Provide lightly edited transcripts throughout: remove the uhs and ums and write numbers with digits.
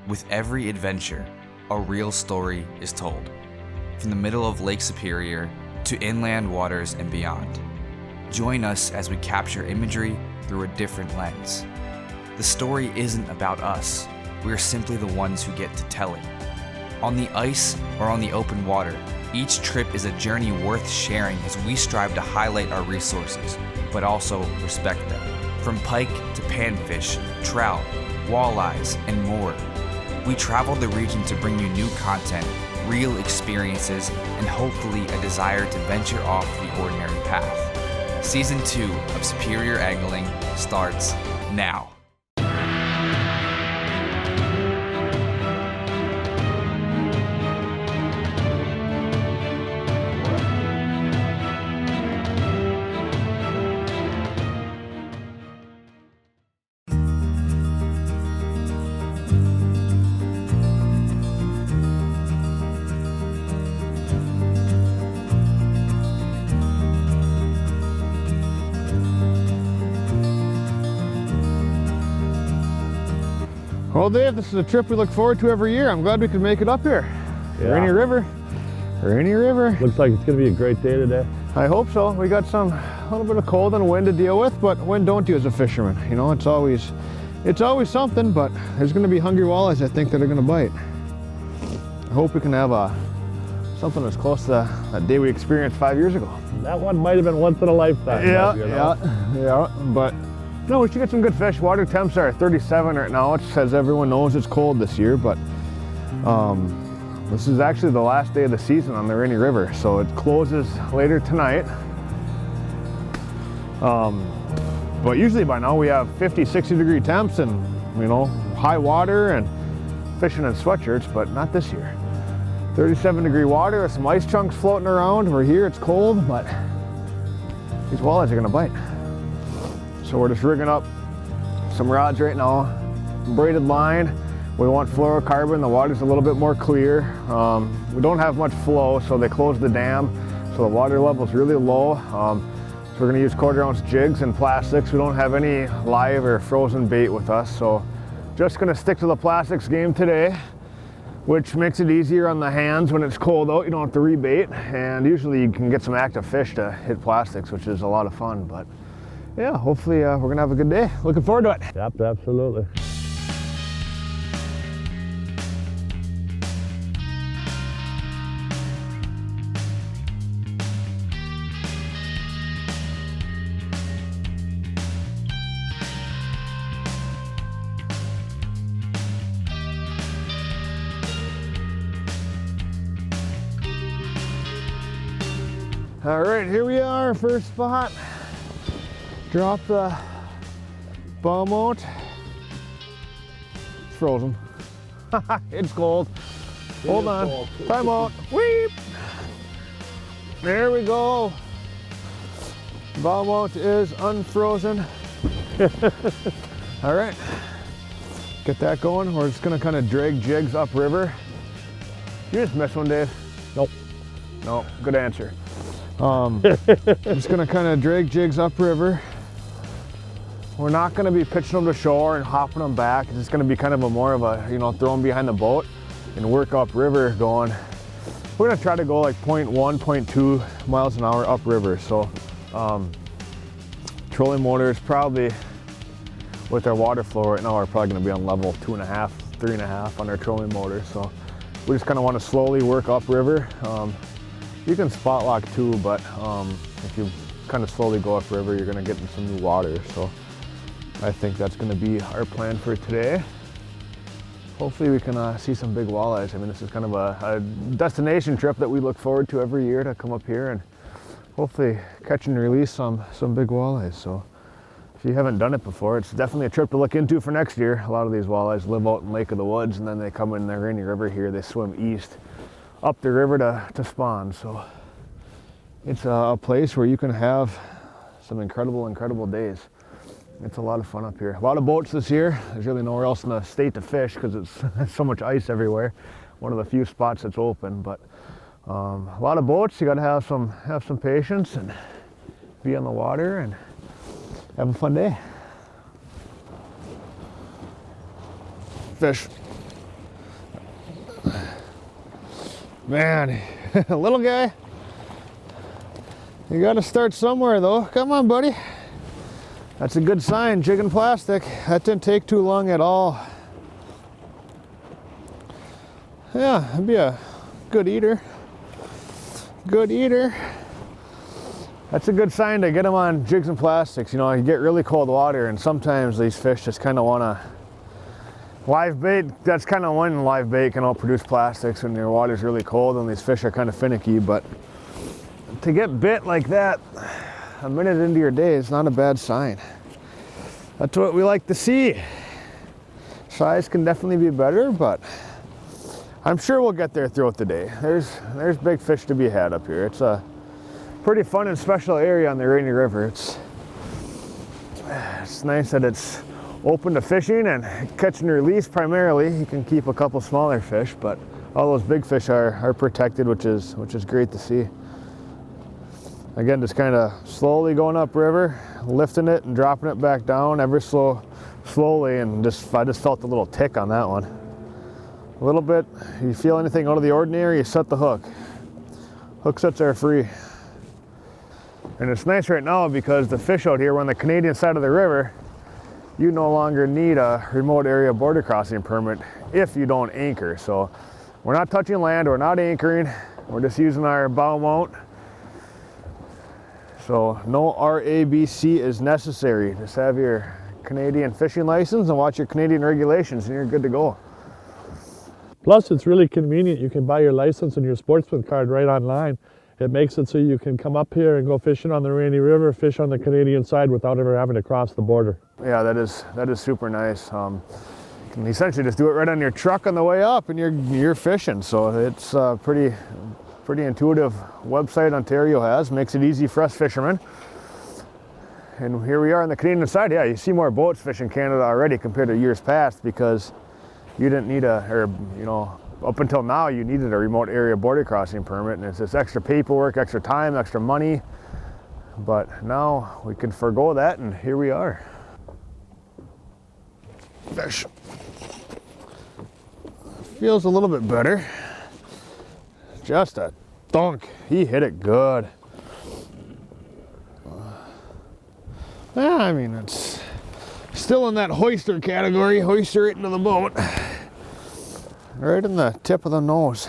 With every adventure, a real story is told. From the middle of Lake Superior to inland waters and beyond. Join us as we capture imagery through a different lens. The story isn't about us. We're simply the ones who get to tell it. On the ice or on the open water, each trip is a journey worth sharing as we strive to highlight our resources, but also respect them. From pike to panfish, trout, walleyes, and more. We travel the region to bring you new content, real experiences, and hopefully a desire to venture off the ordinary path. Season 2 of Superior Angling starts now. Well, Dave, this is a trip we look forward to every year. I'm glad we could make it up here. Yeah. Rainy River. Looks like it's going to be a great day today. I hope so. We got a little bit of cold and wind to deal with, but wind don't you as a fisherman. You know, it's always something, but there's going to be hungry walleyes, I think, that are going to bite. I hope we can have something as close to that day we experienced 5 years ago. That one might have been once in a lifetime. Yeah, but no, we should get some good fish. Water temps are 37 right now. It says everyone knows it's cold this year, but this is actually the last day of the season on the Rainy River, so it closes later tonight. But usually by now we have 50, 60 degree temps and, you know, high water and fishing in sweatshirts, but not this year. 37 degree water with some ice chunks floating around. We're here, it's cold, but these walleyes are gonna bite. So we're just rigging up some rods right now, braided line. We want fluorocarbon, the water's a little bit more clear. We don't have much flow, so they closed the dam, so the water level's really low. So we're gonna use 1/4 ounce jigs and plastics. We don't have any live or frozen bait with us, so just gonna stick to the plastics game today, which makes it easier on the hands when it's cold out. You don't have to rebait, and usually you can get some active fish to hit plastics, which is a lot of fun. But yeah, hopefully we're gonna have a good day. Looking forward to it. Yep, absolutely. All right, here we are, first spot. Drop the bow mount. It's frozen. It's cold. Hold on. Cold. Time out. Weep. There we go. Bow mount is unfrozen. All right. Get that going. We're just gonna kind of drag jigs upriver. You just missed one, Dave? Nope. No, good answer. I'm just gonna kind of drag jigs upriver. We're not gonna be pitching them to shore and hopping them back. It's just gonna be kind of more of a, you know, throw them behind the boat and work upriver going. We're gonna try to go like 0.1, 0.2 miles an hour upriver. So trolling motors probably, with our water flow right now, are probably gonna be on level 2.5, 3.5 on our trolling motor. So we just kind of want to slowly work upriver. You can spot lock too, but if you kind of slowly go upriver, you're gonna get in some new water. So I think that's gonna be our plan for today. Hopefully we can see some big walleyes. I mean, this is kind of a destination trip that we look forward to every year, to come up here and hopefully catch and release some big walleyes. So if you haven't done it before, it's definitely a trip to look into for next year. A lot of these walleyes live out in Lake of the Woods, and then they come in the Rainy River here. They swim east up the river to spawn. So it's a place where you can have some incredible days. It's a lot of fun up here. A lot of boats this year. There's really nowhere else in the state to fish because it's so much ice everywhere. One of the few spots that's open, but a lot of boats. You got to have some patience and be on the water and have a fun day. Fish. Man, little guy, you gotta start somewhere though. Come on, buddy. That's a good sign, jigging plastic. That didn't take too long at all. Yeah, that'd be a good eater. Good eater. That's a good sign to get them on jigs and plastics. You know, you get really cold water and sometimes these fish just kind of want to live bait. That's kind of when live bait can all produce plastics when your water's really cold and these fish are kind of finicky. But to get bit like that a minute into your day is not a bad sign. That's what we like to see. Size can definitely be better, but I'm sure we'll get there throughout the day. There's big fish to be had up here. It's a pretty fun and special area on the Rainy River. It's nice that it's open to fishing and catch and release primarily. You can keep a couple smaller fish, but all those big fish are protected, which is great to see. Again, just kind of slowly going upriver, lifting it and dropping it back down ever slowly, and I just felt a little tick on that one. A little bit. You feel anything out of the ordinary, you set the hook. Hook sets are free. And it's nice right now because the fish out here, we're on the Canadian side of the river, you no longer need a remote area border crossing permit if you don't anchor. So we're not touching land, we're not anchoring, we're just using our bow mount. So no RABC is necessary. Just have your Canadian fishing license and watch your Canadian regulations and you're good to go. Plus, it's really convenient. You can buy your license and your sportsman card right online. It makes it so you can come up here and go fishing on the Rainy River, fish on the Canadian side without ever having to cross the border. Yeah, that is super nice. You can essentially just do it right on your truck on the way up and you're fishing. So it's a pretty intuitive website Ontario has. Makes it easy for us fishermen. And here we are on the Canadian side. Yeah, you see more boats fishing Canada already compared to years past because you didn't need up until now, you needed a remote area border crossing permit, and it's this extra paperwork, extra time, extra money. But now we can forego that, and here we are. Fish. Feels a little bit better. Just a thunk. He hit it good. Yeah, I mean, it's still in that hoister category. Hoister it into the boat. Right in the tip of the nose.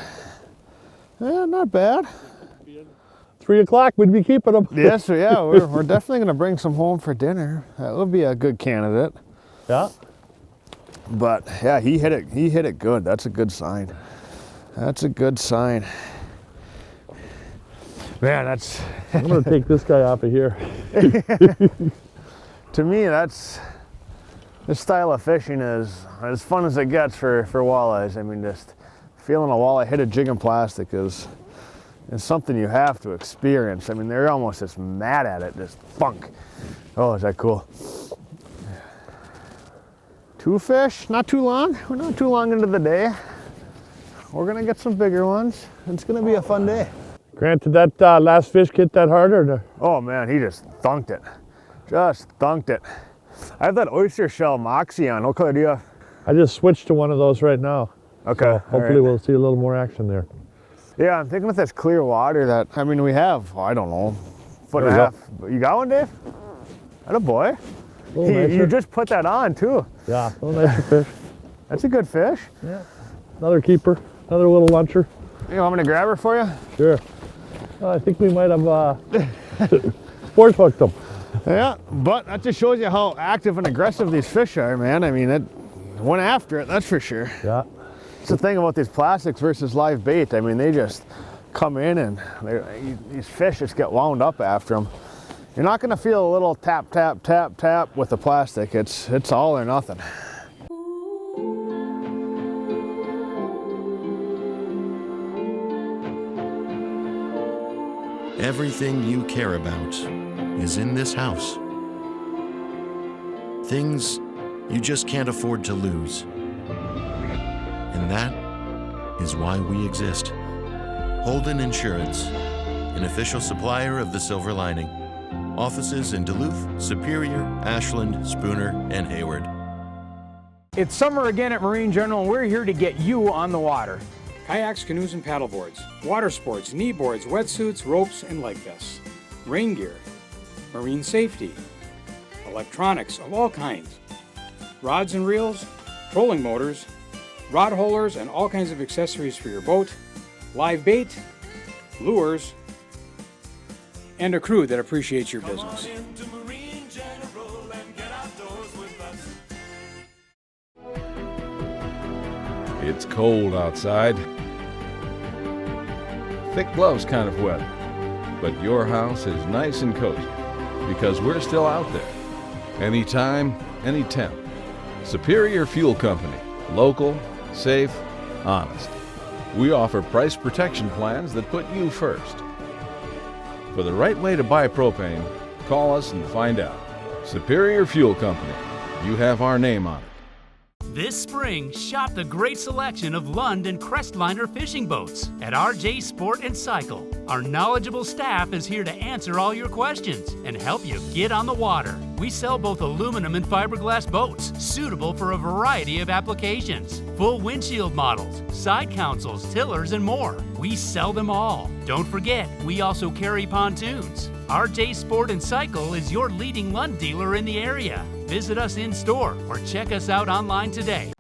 Yeah, not bad. 3 o'clock, we'd be keeping them. Yes, yeah, we're definitely going to bring some home for dinner. That would be a good candidate. Yeah. But yeah, he hit it good. That's a good sign. That's a good sign. Man, I'm going to take this guy off of here. To me, this style of fishing is as fun as it gets for walleyes. I mean, just feeling a walleye hit a jig in plastic is something you have to experience. I mean, they're almost just mad at it, just funk. Oh, is that cool? 2 fish, not too long. We're not too long into the day. We're gonna get some bigger ones. It's gonna be a fun day. Grant, did that last fish hit that hard or no? Oh man, he just thunked it. Just thunked it. I have that oyster shell Moxie on. What color do you have? I just switched to one of those right now. Okay. So hopefully we'll see a little more action there. Yeah, I'm thinking with this clear water that, I mean, we have, I don't know, foot and a half. You got one, Dave? Atta boy. You just put that on too. Yeah, a little nicer fish. That's a good fish. Yeah. Another keeper, another little luncher. You want me to grab her for you? Sure. I think we might have sport hooked them. Yeah, but that just shows you how active and aggressive these fish are, man. I mean, it went after it, that's for sure. Yeah. It's the thing about these plastics versus live bait. I mean, they just come in and these fish just get wound up after them. You're not going to feel a little tap, tap, tap, tap with the plastic. It's all or nothing. Everything you care about is in this house. Things you just can't afford to lose. And that is why we exist. Holden Insurance, an official supplier of the Silver Lining. Offices in Duluth, Superior, Ashland, Spooner, and Hayward. It's summer again at Marine General, and we're here to get you on the water. kayaks, canoes, and paddleboards, water sports, knee boards, wetsuits, ropes, and life vests, rain gear, marine safety, electronics of all kinds, rods and reels, trolling motors, rod holders, and all kinds of accessories for your boat, live bait, lures, and a crew that appreciates your business. It's cold outside. Thick gloves kind of wet. But your house is nice and cozy because we're still out there. Anytime, any temp. Superior Fuel Company. Local, safe, honest. We offer price protection plans that put you first. For the right way to buy propane, call us and find out. Superior Fuel Company. You have our name on it. This spring, shop the great selection of Lund and Crestliner fishing boats at RJ Sport and Cycle. Our knowledgeable staff is here to answer all your questions and help you get on the water. We sell both aluminum and fiberglass boats, suitable for a variety of applications. Full windshield models, side consoles, tillers, and more. We sell them all. Don't forget, we also carry pontoons. RJ Sport and Cycle is your leading Lund dealer in the area. Visit us in store or check us out online today.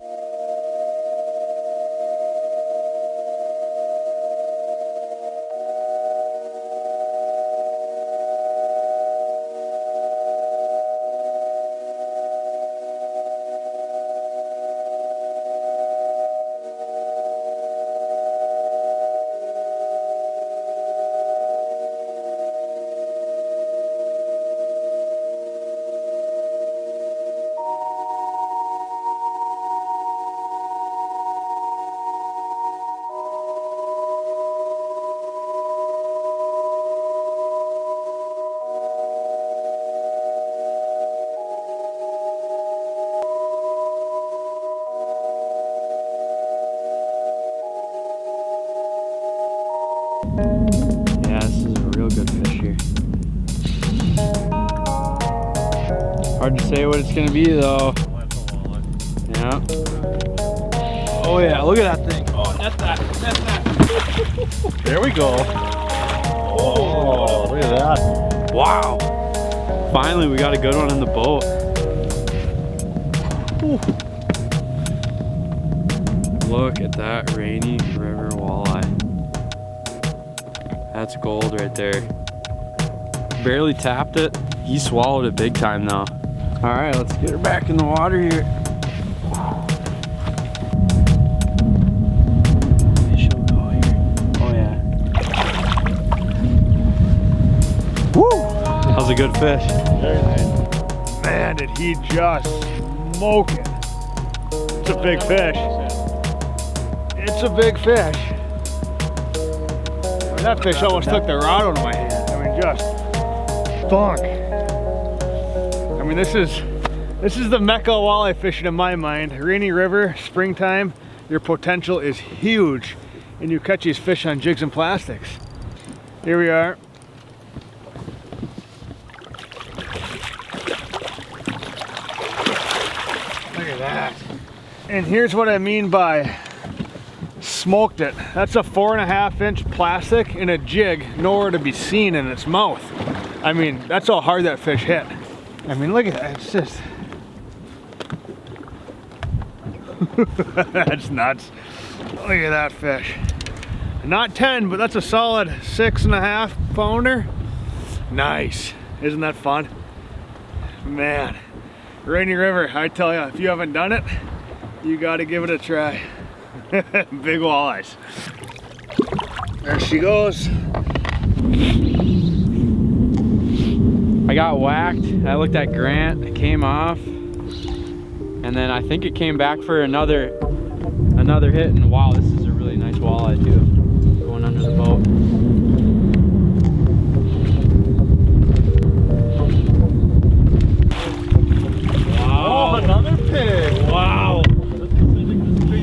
Yeah, this is a real good fish here. Hard to say what it's gonna be though. Yeah. Oh yeah, look at that thing. Oh, net that, net that. There we go. Oh, look at that. Wow. Finally, we got a good one in the boat. Ooh. Look at that Rainy River walleye. That's gold right there. Barely tapped it. He swallowed it big time though. All right, let's get her back in the water here. She'll go here. Oh yeah. Woo! That was a good fish. Very nice. Man, did he just smoke it. It's a big fish. It's a big fish. That fish almost took the rod out of my hand. I mean, just thunk. I mean, this is the mecca of walleye fishing in my mind. Rainy River, springtime, your potential is huge, and you catch these fish on jigs and plastics. Here we are. Look at that. And here's what I mean by smoked it. That's a 4.5 inch plastic in a jig, nowhere to be seen in its mouth. I mean, that's how hard that fish hit. I mean, look at that, it's just... That's nuts. Look at that fish. Not 10, but that's a solid 6.5 pounder. Nice. Isn't that fun? Man, Rainy River, I tell you, if you haven't done it, you gotta give it a try. Big walleyes. There she goes. I got whacked. I looked at Grant. It came off, and then I think it came back for another hit. And wow, this is a really nice walleye too. Going under the boat. Wow! Oh, another pig! Wow!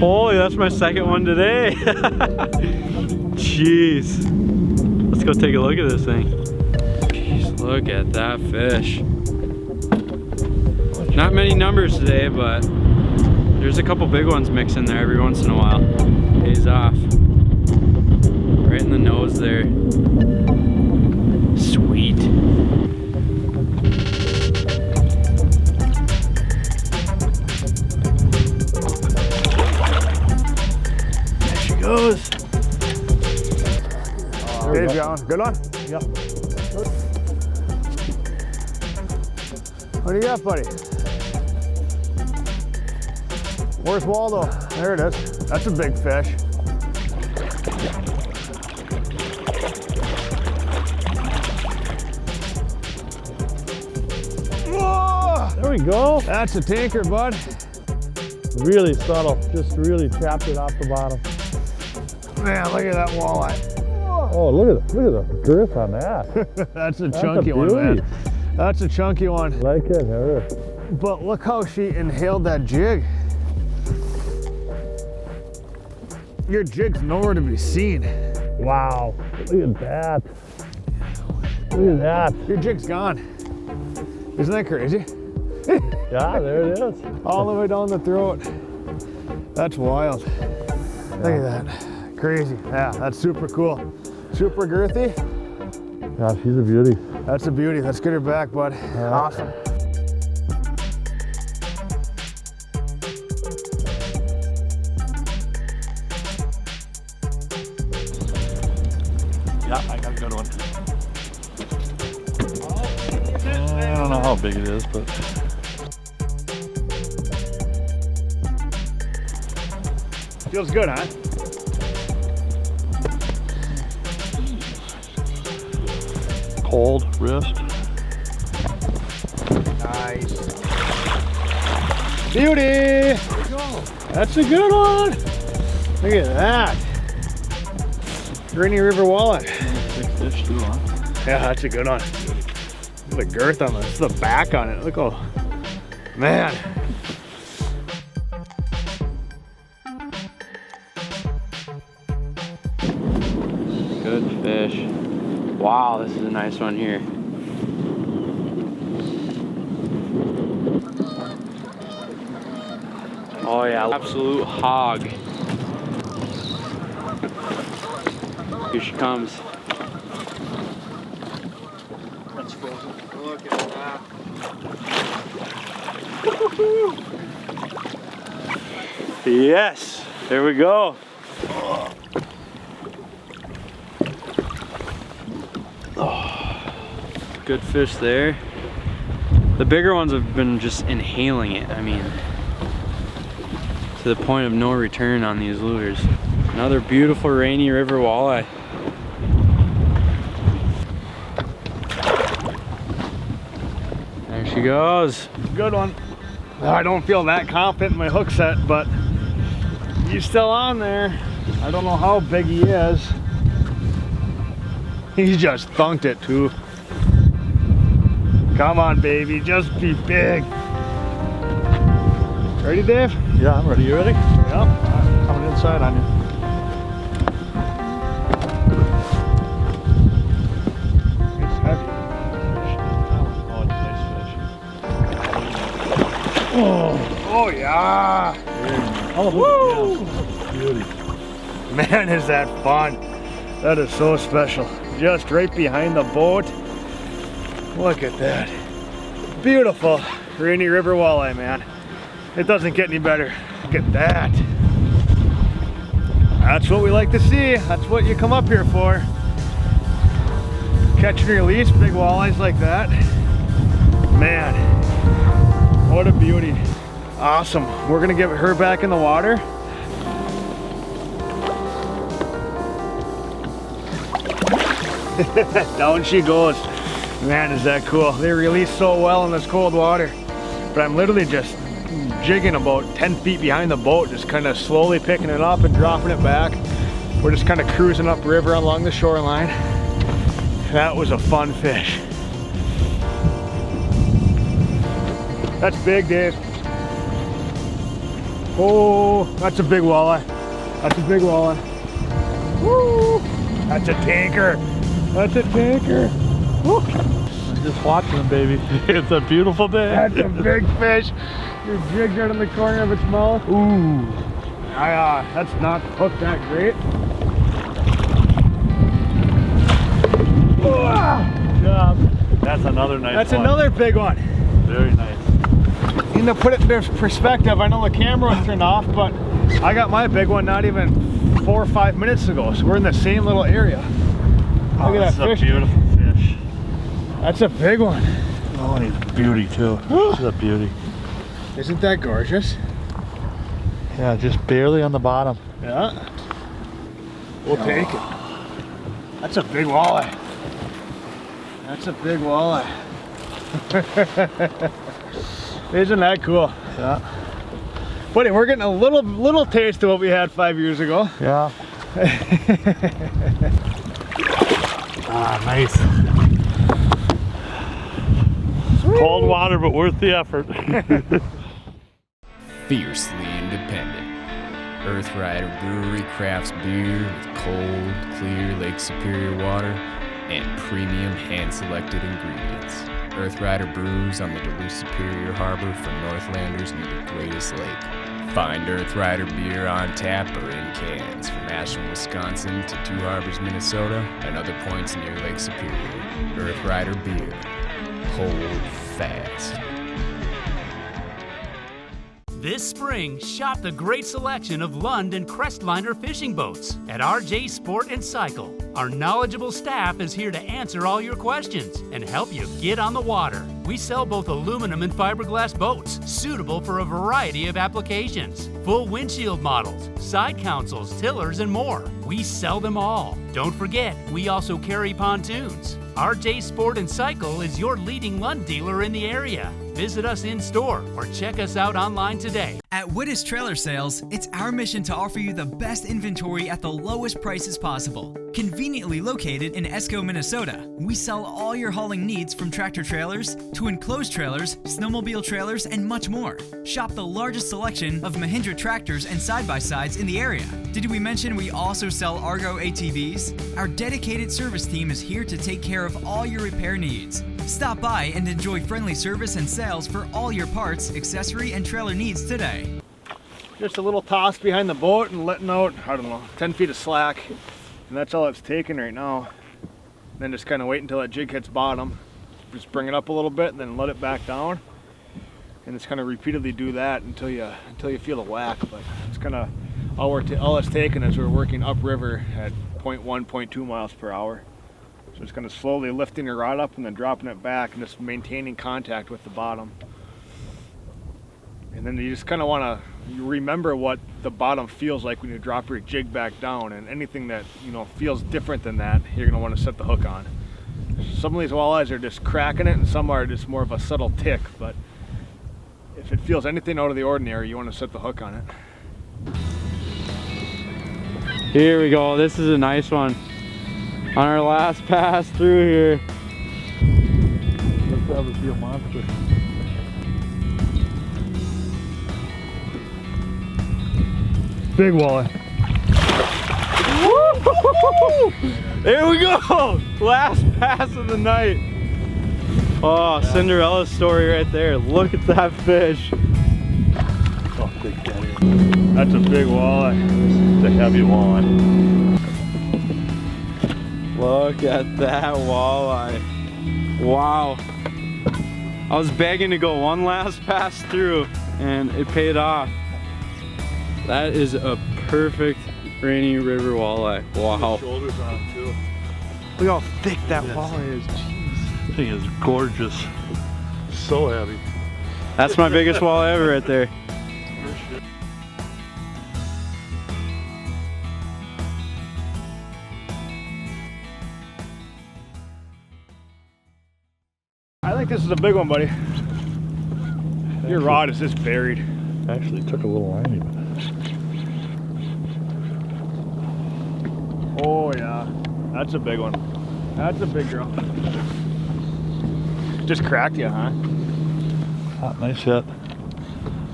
Holy, that's my second one today. Jeez. Let's go take a look at this thing. Jeez, look at that fish. Not many numbers today, but there's a couple big ones mixed in there every once in a while. Pays off. Right in the nose there. Sweet. There she goes. There you go. Good one? Yep. What do you got, buddy? Where's Waldo? There it is. That's a big fish. Whoa! There we go. That's a tinker, bud. Really subtle. Just really tapped it off the bottom. Man, look at that walleye. Oh, look at the girth on that. That's a chunky one, beauty. man. That's a chunky one. Like it, here. But look how she inhaled that jig. Your jig's nowhere to be seen. Wow. Look at that. Look at that. Your jig's gone. Isn't that crazy? Yeah, there it is. All the way down the throat. That's wild. Look at that. Crazy. Yeah, that's super cool. Super girthy. Yeah, she's a beauty. That's a beauty. Let's get her back, bud. Awesome. Yeah, I got a good one. I don't know how big it is, but Feels good, huh? cold wrist. Nice. Beauty! That's a good one. Look at that. Rainy River walleye. Big fish too, huh? Yeah, that's a good one. Look at the girth on this. The back on it. Look how, man. Good fish. Wow, this is a nice one here. Oh yeah, absolute hog. Here she comes. That's frozen. Look at that. Yes, there we go. Good fish there. The bigger ones have been just inhaling it. I mean, to the point of no return on these lures. Another beautiful Rainy River walleye. There she goes. Good one. I don't feel that confident in my hook set, but he's still on there. I don't know how big he is. He just thunked it too. Come on, baby, just be big. Ready, Dave? Yeah, I'm ready. You ready? Yep. Coming inside on you. It's heavy. Oh, it's a nice fish. Oh yeah. Oh, Woo! beauty. Man, is that fun. That is so special. Just right behind the boat. Look at that. Beautiful Rainy River walleye, man. It doesn't get any better. Look at that. That's what we like to see. That's what you come up here for. Catch and release big walleyes like that. Man, what a beauty. Awesome. We're gonna get her back in the water. Down she goes. Man, is that cool. They release so well in this cold water. But I'm literally just jigging about 10 feet behind the boat, just kind of slowly picking it up and dropping it back. We're just kind of cruising upriver along the shoreline. That was a fun fish. That's big, Dave. Oh, that's a big walleye. That's a big walleye. Woo! That's a tanker. That's a tanker. Woo! I'm just watching them, baby. It's a beautiful day. That's a big fish. Your jig's right in the corner of its mouth. Ooh. That's not hooked that great. Good job. That's another nice one. That's another big one. Very nice. You know, put it in perspective. I know the camera was turned off, but I got my big one not even 4 or 5 minutes ago. So we're in the same little area. Look at that fish. That's a beautiful fish. That's a big one. Oh, he's a beauty too. He's a beauty. Isn't that gorgeous? Yeah, just barely on the bottom. Yeah. We'll take it. That's a big walleye. That's a big walleye. Isn't that cool? Yeah. Buddy, we're getting a little taste of what we had 5 years ago. Yeah. Ah, nice. Cold water, but worth the effort. Fiercely independent. Earth Rider Brewery crafts beer with cold, clear Lake Superior water and premium hand-selected ingredients. Earth Rider brews on the Duluth Superior Harbor for Northlanders near the greatest lake. Find Earth Rider beer on tap or in cans from Ashland, Wisconsin to Two Harbors, Minnesota, and other points near Lake Superior. Earth Rider beer. Hold fast. This spring, shop the great selection of Lund and Crestliner fishing boats at RJ Sport and Cycle. Our knowledgeable staff is here to answer all your questions and help you get on the water. We sell both aluminum and fiberglass boats, suitable for a variety of applications. Full windshield models, side consoles, tillers, and more. We sell them all. Don't forget, we also carry pontoons. RJ Sport and Cycle is your leading Lund dealer in the area. Visit us in store or check us out online today. At Wittes Trailer Sales, it's our mission to offer you the best inventory at the lowest prices possible. Conveniently located in Esco, Minnesota, we sell all your hauling needs from tractor trailers to enclosed trailers, snowmobile trailers, and much more. Shop the largest selection of Mahindra tractors and side-by-sides in the area. Did we mention we also sell Argo ATVs? Our dedicated service team is here to take care of all your repair needs. Stop by and enjoy friendly service and sales for all your parts, accessory, and trailer needs today. Just a little toss behind the boat and letting out, I don't know, 10 feet of slack. And that's all it's taking right now. Then just kind of wait until that jig hits bottom. Just bring it up a little bit and then let it back down. And just kind of repeatedly do that until you feel the whack. But it's kind of all it's taking is we're working upriver at 0.1, 0.2 miles per hour. So it's kind of slowly lifting your rod up and then dropping it back and just maintaining contact with the bottom. And then you just kind of want to remember what the bottom feels like when you drop your jig back down, and anything that feels different than that, you're going to want to set the hook on. Some of these walleyes are just cracking it and some are just more of a subtle tick, but if it feels anything out of the ordinary, you want to set the hook on it. Here we go. This is a nice one. On our last pass through here. Let's have it be a monster. Big walleye. There we go! Last pass of the night. Oh, Cinderella's story right there. Look at that fish. Oh, big daddy. That's a big walleye. It's a heavy walleye. Look at that walleye. Wow. I was begging to go one last pass through and it paid off. That is a perfect Rainy River walleye. Wow. Shoulders on too. Look how thick that walleye is. Jeez. This thing is gorgeous. So heavy. That's my biggest walleye ever right there. I think this is a big one, buddy. Your rod is just buried. Actually took a little line even. Oh yeah, that's a big one. That's a big girl. Just cracked you, huh? Ah, nice hit.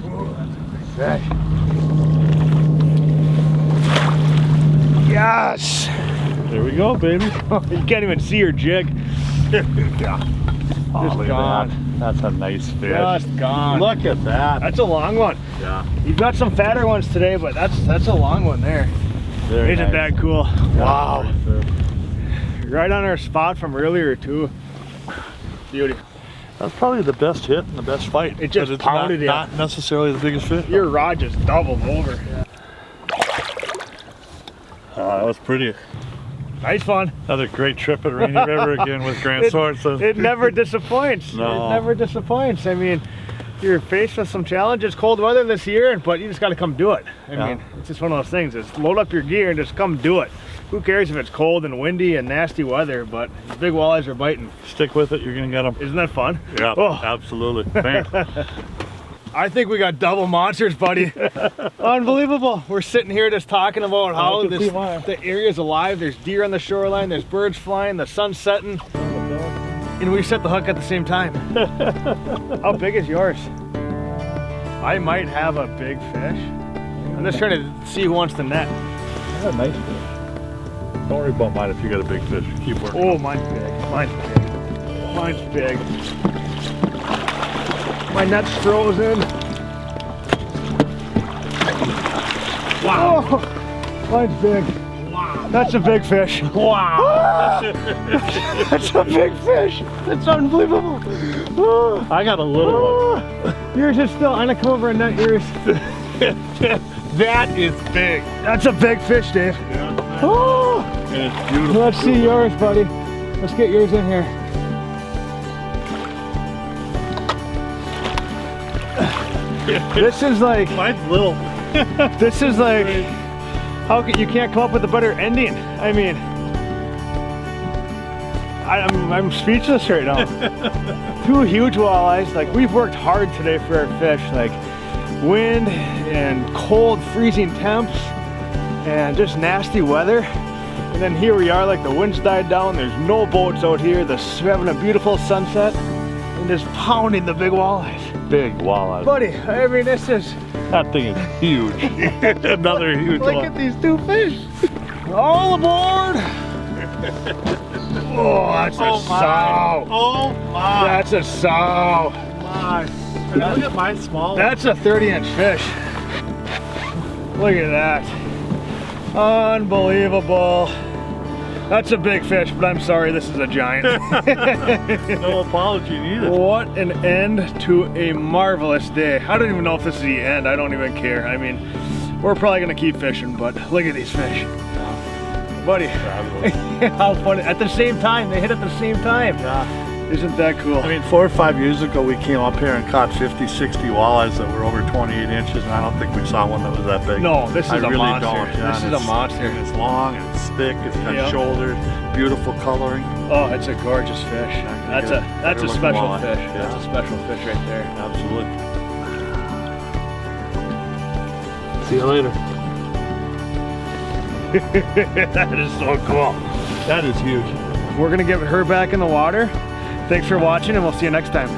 Oh, that's a big fish. Yes! There we go, baby. You can't even see your jig. Yeah. Oh, Just look gone. at that. That's a nice fish. Just gone. Look at that. That's a long one. Yeah. You've got some fatter ones today, but that's a long one there. Very Isn't nice. that cool? Yeah, wow. Right on our spot from earlier too. Beauty. That's probably the best hit and the best fight. It just it's pounded not necessarily the biggest fish. Your rod just doubled over. Yeah. That was pretty. Nice fun. Another great trip at Rainy River again with Grant Sorensen. It never disappoints. No. It never disappoints. I mean, you're faced with some challenges, cold weather this year, but you just got to come do it. I mean, it's just one of those things. Just load up your gear and just come do it. Who cares if it's cold and windy and nasty weather, but these big walleyes are biting. Stick with it, you're gonna get them. Isn't that fun? Yeah, absolutely. Man. I think we got double monsters, buddy. Unbelievable. We're sitting here just talking about how the area's alive. There's deer on the shoreline, there's birds flying, the sun's setting. And we set the hook at the same time. How big is yours? I might have a big fish. I'm just trying to see who wants the net. I got a nice fish. Don't worry about mine if you got a big fish. Keep working. Oh, mine's big. Mine's big. Mine's big. My net's frozen. Wow. Oh, mine's big. Wow. That's a big fish. Wow. That's a big fish. That's unbelievable. Oh. I got a little one. Yours is still, I'm gonna come over and net yours. That is big. That's a big fish, Dave. Yeah. Oh. And it's beautiful. Let's see yours, buddy. Let's get yours in here. This is like, Mine's little. this is like, how can you can't come up with a better ending? I mean, I'm speechless right now. Two huge walleyes. Like, we've worked hard today for our fish. Like, wind and cold, freezing temps, and just nasty weather. And then here we are, like the wind's died down. There's no boats out here. We're having a beautiful sunset, and just pounding the big walleyes. Big walleye. Buddy, I mean, this is... That thing is huge. Another huge one. Look at these two fish. All aboard. Oh, that's a sow. Oh my. That's a sow. My. Look at my small one. That's a 30-inch fish. Look at that. Unbelievable. That's a big fish, but I'm sorry, this is a giant. No apology needed. What an end to a marvelous day. I don't even know if this is the end. I don't even care. I mean, we're probably gonna keep fishing, but look at these fish. Buddy, how funny. At the same time, they hit at the same time. Yeah. Isn't that cool? I mean, 4 or 5 years ago, we came up here and caught 50, 60 walleyes that were over 28 inches, and I don't think we saw one that was that big. No, this is a really monster. Don't. Yeah, this is a monster. And it's long, and it's thick, it's got shoulders, beautiful coloring. Oh, it's a gorgeous fish. That's a special walleye. fish. Yeah. That's a special fish right there. Absolutely. See you later. That is so cool. That is huge. We're gonna get her back in the water. Thanks for watching, and we'll see you next time.